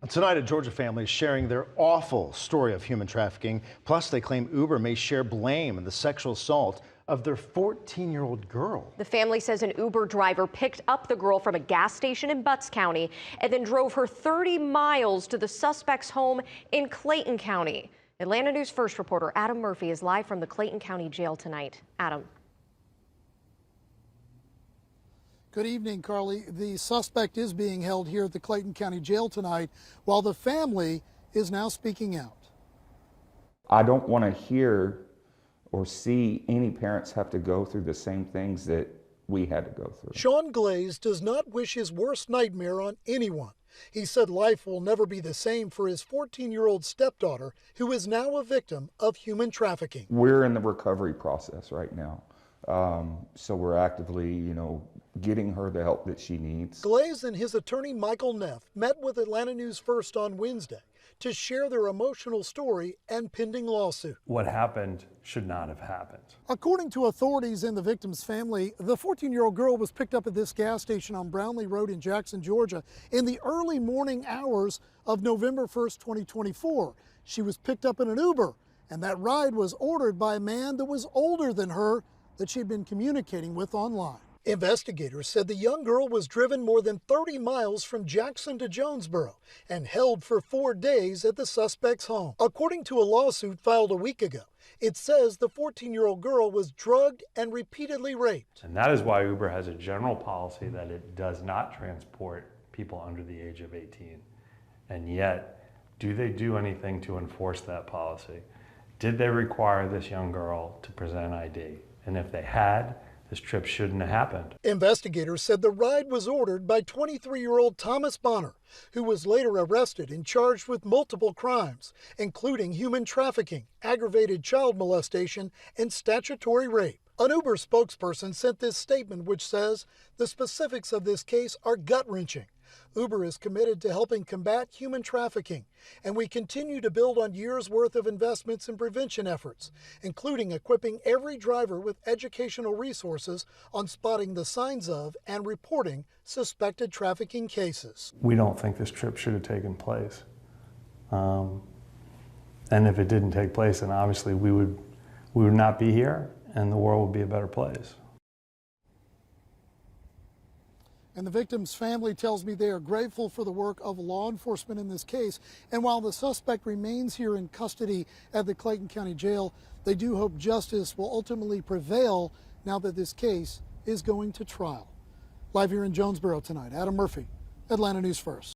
Tonight, a Georgia family is sharing their awful story of human trafficking. Plus, they claim Uber may share blame in the sexual assault of their 14-year-old girl. The family says an Uber driver picked up the girl from a gas station in Butts County and then drove her 30 miles to the suspect's home in Clayton County. Atlanta News First reporter Adam Murphy is live from the Clayton County Jail tonight. Adam. Good evening, Carly. The suspect is being held here at the Clayton County Jail tonight, while the family is now speaking out. I don't want to hear or see any parents have to go through the same things that we had to go through. Sean Glaze does not wish his worst nightmare on anyone. He said life will never be the same for his 14-year-old stepdaughter, who is now a victim of human trafficking. We're in the recovery process right now. So we're actively, getting her the help that she needs. Glaze and his attorney, Michael Neff, met with Atlanta News First on Wednesday to share their emotional story and pending lawsuit. What happened should not have happened. According to authorities and the victim's family, the 14-year-old girl was picked up at this gas station on Brownlee Road in Jackson, Georgia, in the early morning hours of November 1st, 2024. She was picked up in an Uber, and that ride was ordered by a man that was older than her that she had been communicating with online. Investigators said the young girl was driven more than 30 miles from Jackson to Jonesboro and held for 4 days at the suspect's home. According to a lawsuit filed a week ago, it says the 14-year-old girl was drugged and repeatedly raped. And that is why Uber has a general policy that it does not transport people under the age of 18. And yet, do they do anything to enforce that policy? Did they require this young girl to present ID? And if they had, this trip shouldn't have happened. Investigators said the ride was ordered by 23-year-old Thomas Bonner, who was later arrested and charged with multiple crimes, including human trafficking, aggravated child molestation, and statutory rape. An Uber spokesperson sent this statement which says the specifics of this case are gut-wrenching. Uber is committed to helping combat human trafficking, and we continue to build on years' worth of investments in prevention efforts, including equipping every driver with educational resources on spotting the signs of and reporting suspected trafficking cases. We don't think this trip should have taken place. And if it didn't take place, then obviously we would not be here, and the world would be a better place. And the victim's family tells me they are grateful for the work of law enforcement in this case. And while the suspect remains here in custody at the Clayton County Jail, they do hope justice will ultimately prevail now that this case is going to trial. Live here in Jonesboro tonight, Adam Murphy, Atlanta News First.